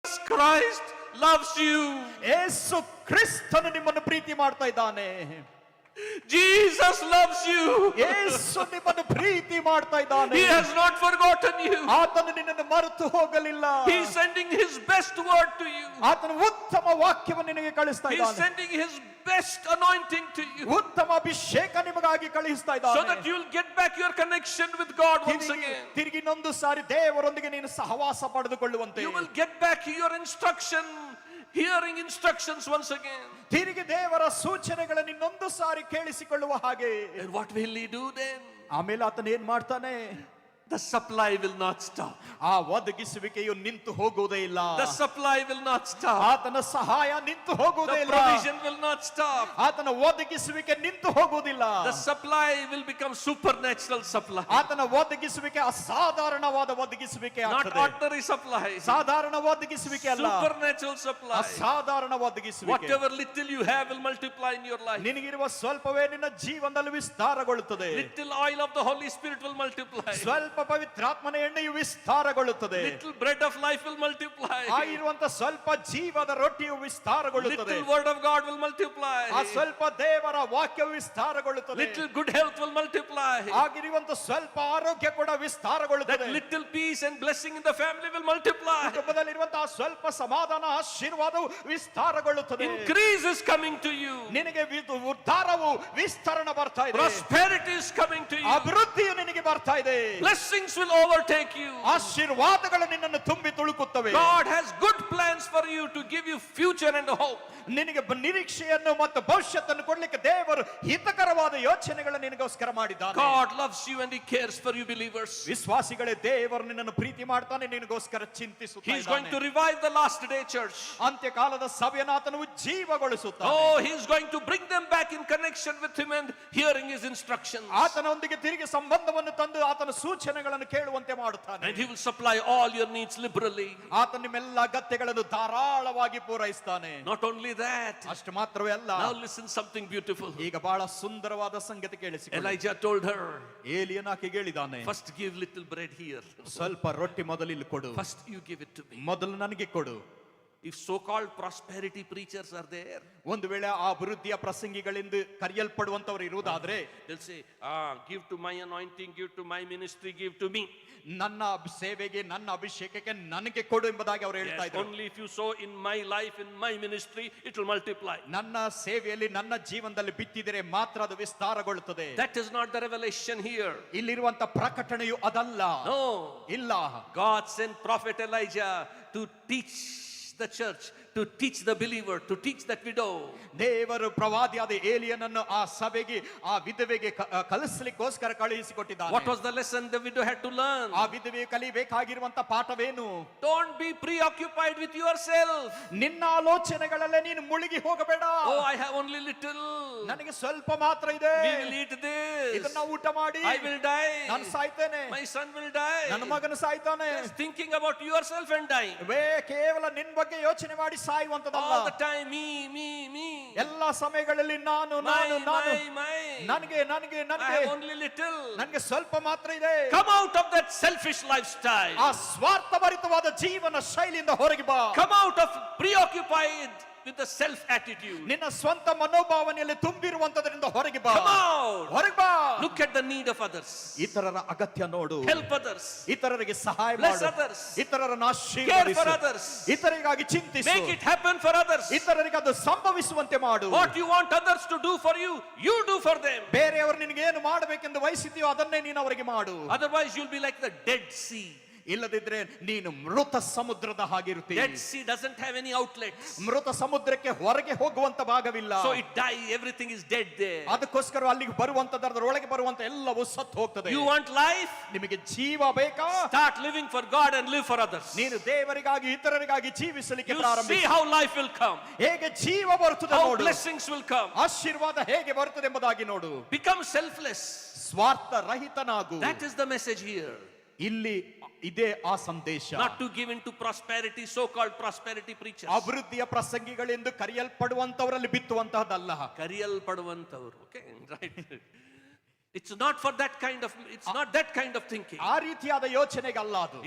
Christ loves you. ಯೇಸು ಕ್ರಿಸ್ತನು ನಿಮ್ಮನ್ನು ಪ್ರೀತಿ ಮಾಡ್ತಾ ಇದ್ದಾನೆ. Jesus loves you. ಯೇಸು ನಿಮ್ಮನ್ನು ಪ್ರೀತಿ ಮಾಡ್ತಾ ಇದ್ದಾನೆ. He has not forgotten you. ಆತನು ನಿನ್ನನ್ನು ಮರೆತು ಹೋಗಲಿಲ್ಲ. He is sending his best word to you. ಆತನು ಉತ್ತಮ ವಾಕ್ಯವನ್ನು ನಿನಗೆ ಕಳಿಸ್ತಾ He is ಇದ್ದಾನೆ. sending his best anointing to you, ಉತ್ತಮ ಅಭಿಷೇಕ ನಿಮಗಾಗಿ ಕಳಿಸ್ತಾ ಇದ್ದಾನೆ. so that you will get back your connection with God once again. ತಿರುಗಿ ಇನ್ನೊಂದು ಸಾರಿ ದೇವರೊಂದಿಗೆ ನೀನು ಸಹವಾಸ ಪಡೆದುಕೊಳ್ಳುವಂತೆ. You will get back your instruction, hearing instructions once again. ತಿರುಗಿ ದೇವರ ಸೂಚನೆಗಳನ್ನು ಇನ್ನೊಂದು ಸಾರಿ ಕೇಳಿಸಿಕೊಳ್ಳುವ ಹಾಗೆ. And what will he do then? ಆಮೇಲೆ ಆತನ ಏನ್ ಮಾಡ್ತಾನೆ? The supply will not stop. ಆ ಒದಗಿಸುವಿಕೆಯು ನಿಂತು ಹೋಗುವುದೇ ಇಲ್ಲ. The supply will not stop. ಆತನ ಸಹಾಯ ನಿಂತು ಹೋಗುವುದೇ The ಇಲ್ಲ. provision will not stop. ಆತನ ಒದಗಿಸುವಿಕೆ ನಿಂತು ಹೋಗುವುದಿಲ್ಲ. The supply will become supernatural supply. ಆತನ ಒದಗಿಸುವಿಕೆ ಅಸಾಧಾರಣವಾದ ಒದಗಿಸುವಿಕೆ Not ಆಗ್ತದೆ. ordinary supply. ಸಾಧಾರಣ ಒದಗಿಸುವಿಕೆ ಅಲ್ಲ, Supernatural supply. ಅಸಾಧಾರಣ ಒದಗಿಸುವಿಕೆ. Whatever little you have will multiply in your life. ನಿನಗಿರುವ ಸ್ವಲ್ಪವೇ ನಿನ್ನ ಜೀವನದಲ್ಲಿ ವಿಸ್ತಾರಗೊಳ್ಳುತ್ತದೆ. Little oil of the Holy Spirit will multiply. ಸ್ವಲ್ಪ ಪವಿತ್ರಾತ್ಮನ ಎಣ್ಣೆಯು ವಿಸ್ತಾರಗೊಳ್ಳುತ್ತದೆ. Little bread of life will multiply. ಆಗಿರುವಂತ ಸ್ವಲ್ಪ ಜೀವದ ರೊಟ್ಟಿಯು ವಿಸ್ತಾರಗೊಳ್ಳುತ್ತದೆ. Little word of God will multiply. ಆ ಸ್ವಲ್ಪ ದೇವರ ವಾಕ್ಯವು ವಿಸ್ತಾರಗೊಳ್ಳುತ್ತದೆ. Little good health will multiply. ಆಗಿರುವಂತ ಸ್ವಲ್ಪ ಆರೋಗ್ಯ ಕೂಡ That ವಿಸ್ತಾರಗೊಳ್ಳುತ್ತದೆ. little peace and blessing in the family will multiply. ಕುಟುಂಬದಲ್ಲಿರುವಂತಹ ಸ್ವಲ್ಪ ಸಮಾಧಾನ ಆಶೀರ್ವಾದವು ವಿಸ್ತಾರಗೊಳ್ಳುತ್ತದೆ. Increase is coming to you. ನಿನಗೆ ಉದ್ಧಾರವು ವಿಸ್ತರಣ ಬರ್ತಾ ಇದೆ. Prosperity is coming to you. ಅಭಿವೃದ್ಧಿಯು ನಿನಗೆ ಬರ್ತಾ ಇದೆ. Blessings will overtake you. ಆಶೀರ್ವಾದಗಳು ನಿನ್ನನ್ನು ತುಂಬಿ ತುಳುಕುತ್ತವೆ. God has good plans for you to give you future and hope. ನಿನಗೆ ನಿರೀಕ್ಷೆಯನ್ನು ಮತ್ತು ಭವಿಷ್ಯತ್ತನ್ನು ಕೊಡ್ಲಿಕ್ಕೆ ದೇವರು ಹಿತಕರವಾದ ಯೋಚನೆಗಳನ್ನು ನಿನಗೋಸ್ಕರ ಮಾಡಿದ್ದಾನೆ. God loves you and he cares for you believers. ವಿಶ್ವಾಸಿಗಳೇ, ದೇವರು ನಿನ್ನನ್ನು ಪ್ರೀತಿ ಮಾಡ್ತಾನೆ, ನಿನಗೋಸ್ಕರ He ಚಿಂತಿಸುತ್ತಾನೆ. is going to revive the last day church. ಅಂತ್ಯಕಾಲದ ಸಭೆಯನ್ನು ಆತನು ಉಜ್ಜೀವಗೊಳಿಸುತ್ತಾನೆ. Oh, he is going to bring them back in connection with him and hearing his instructions. ಆತನೊಂದಿಗೆ ತಿರುಗಿ ಸಂಬಂಧವನ್ನು ತಂದು ಆತನ ಸೂಚನೆಗಳನ್ನು ಕೇಳುವಂತೆ ಮಾಡುತ್ತಾನೆ. And he will supply all your needs liberally. ಆತ ನಿಮ್ಮೆಲ್ಲ ಅಗತ್ಯಗಳನ್ನು ಧಾರಾಳವಾಗಿ ಪೂರೈಸ್ತಾನೆ. Not only that, ಅಷ್ಟು ಮಾತ್ರವೇ ಅಲ್ಲ, now listen something beautiful. ಈಗ ಬಹಳ ಸುಂದರವಾದ ಸಂಗತಿ ಕೇಳಿಸಿಕೊಳ್ಳಿ. Elijah told her, ಏಲಿಯನ ಆಕೆಗೆ ಹೇಳಿದ್ದಾನೆ, first give little bread here. ಸ್ವಲ್ಪ ರೊಟ್ಟಿ ಮೊದಲು ಇಲ್ಲಿ ಕೊಡು, First you give it to me. ಮೊದಲು ನನಗೆ ಕೊಡು. If so-called prosperity preachers are there, ಒಂದು ವೇಳೆ ಆ ಅಭಿವೃದ್ಧಿಯ ಪ್ರಸಂಗಿಗಳಿಂದ ಕರೆಯಲ್ಪಡುವಂತವರು ಇರುವುದಾದ್ರೆ, they'll say, give to my anointing, give to my ministry, give to me. ನನ್ನ ಸೇವೆಗೆ, ನನ್ನ ಅಭಿಷೇಕಕ್ಕೆ ನನಗೆ ಕೊಡು ಎಂಬುದಾಗಿ ಅವರು ಹೇಳ್ತಾ Yes, ಇದ್ದಾರೆ. only if you sow in my life, in my ministry, it will multiply. ನನ್ನ ಸೇವೆಯಲ್ಲಿ, ನನ್ನ ಜೀವನದಲ್ಲಿ ಬಿತ್ತಿದರೆ ಮಾತ್ರ ಅದು ವಿಸ್ತಾರಗೊಳ್ಳುತ್ತದೆ. That is not the revelation here. ಇಲ್ಲಿರುವಂತ ಪ್ರಕಟಣೆಯು ಅದಲ್ಲ. No. ಇಲ್ಲ. God sent prophet Elijah to teach the church, to teach the believer, to teach that widow. ದೇವರು ಪ್ರವಾದಿಯಾದ ಏಲಿಯನನ್ನು ಆ ಸಭೆಗೆ, ಆ ವಿಧವೆಗೆ ಕಲಿಸಲಿಕ್ಕೋಸ್ಕರ ಕಳುಹಿಸಿಕೊಟ್ಟಿದ್ದಾನೆ. What was the lesson the widow had to learn? ಆ ವಿಧವೆ ಕಲಿಬೇಕಾಗಿರುವಂತ ಪಾಠವೇನು? Don't be preoccupied with yourself. ನಿನ್ನ ಆಲೋಚನೆಗಳಲ್ಲೇ ನೀನು ಮುಳುಗಿ ಹೋಗಬೇಡ. Oh, I have only little. ನನಗೆ ಸ್ವಲ್ಪ ಮಾತ್ರ ಇದೆ. We will eat this. ಇದನ್ನ ಊಟ ಮಾಡಿ I will die. ನಾನು ಸಾಯ್ತೇನೆ, My son will die. ನನ್ನ ಮಗನು ಸಾಯ್ತಾನೆ. Just thinking about yourself and dying. ಕೇವಲ ನಿನ್ನ ಬಗ್ಗೆ ಯೋಚನೆ ಮಾಡಿ ಸಾಯುವಂತದಲ್ಲ. All the time, me. ಎಲ್ಲಾ ಸಮಯಗಳಲ್ಲಿ ನಾನು ನನಗೆ I have only little. ನನಗೆ ಸ್ವಲ್ಪ ಮಾತ್ರ ಇದೆ. Come out of that selfish lifestyle. ಆ ಸ್ವಾರ್ಥಭರಿತವಾದ ಜೀವನ ಶೈಲಿಯಿಂದ ಹೊರಗೆ ಬಾ. Come out of preoccupied with the self attitude. ನಿನ್ನ ಸ್ವಂತ ಮನೋಭಾವನೆಯಲ್ಲಿ ತುಂಬಿರುವಂತದರಿಂದ ಹೊರಗೆ ಬಾ. Come out. ಹೊರಗೆ ಬಾ. Look at the need of others. ಇತರರ ಅಗತ್ಯ ನೋಡು. Help others. ಇತರರಿಗೆ ಸಹಾಯ Bless ಮಾಡು. others. ಇತರರನ್ನು Care for ಆಶೀರ್ವದಿಸು. others. ಇತರರಿಗಾಗಿ ಚಿಂತಿಸು. Make it happen for others. ಇತರರಿಗೆ ಅದು ಸಂಭವಿಸುವಂತೆ ಮಾಡು. What you want others to do for you, you do for them. ಬೇರೆಯವರು ನಿನಗೆ ಏನು ಮಾಡಬೇಕೆಂದು ಬಯಸಿದೆಯೋ ಅದನ್ನೇ ನೀನು ಅವರಿಗೆ ಮಾಡು. Otherwise you'll be like the Dead Sea. ಇಲ್ಲದಿದ್ರೆ ನೀನು ಮೃತ ಸಮುದ್ರದ ಹಾಗಿರುತ್ತೀಯ. Dead Sea doesn't have any outlets. ಮೃತ ಸಮುದ್ರಕ್ಕೆ ಹೊರಗೆ ಹೋಗುವಂತ ಭಾಗವಿಲ್ಲ. So it dies, everything is dead there. ಅದಕ್ಕೋಸ್ಕರ ಅಲ್ಲಿಗೆ ಬರುವಂತದರೊಳಗೆ ಬರುವಂತ ಎಲ್ಲವೂ ಸತ್ತು ಹೋಗ್ತದೆ. You want life? ನಿಮಗೆ ಜೀವ ಬೇಕಾ? Start living for God and live for others. ನೀನು ದೇವರಿಗಾಗಿ ಇತರರಿಗಾಗಿ ಜೀವಿಸಲಿಕ್ಕೆ You ಪ್ರಾರಂಭಿಸು. see how life will come. ಹೇಗೆ ಜೀವ ಬರುತ್ತದೆ How ನೋಡು. blessings will come. ಆಶೀರ್ವಾದ ಹೇಗೆ ಬರುತ್ತದೆ ಎಂಬುದಾಗಿ ನೋಡು. Become selfless. ಸ್ವಾರ್ಥ ರಹಿತನಾಗು. That is the message here. ಇಲ್ಲಿ ಇದೇ ಆ ಸಂದೇಶ. Not to give into prosperity, so-called prosperity preachers. ಅಭಿವೃದ್ಧಿಯ ಪ್ರಸಂಗಿಗಳೆಂದು ಕರೆಯಲ್ಪಡುವಂತವರಲ್ಲಿ ಬಿತ್ತುವಂತಹದ್ದಲ್ಲ. ಕರೆಯಲ್ಪಡುವಂತವರು. Okay, right. It's not that kind of thinking. ಆ ರೀತಿಯಾದ ಯೋಚನೆಗಲ್ಲ ಅದು.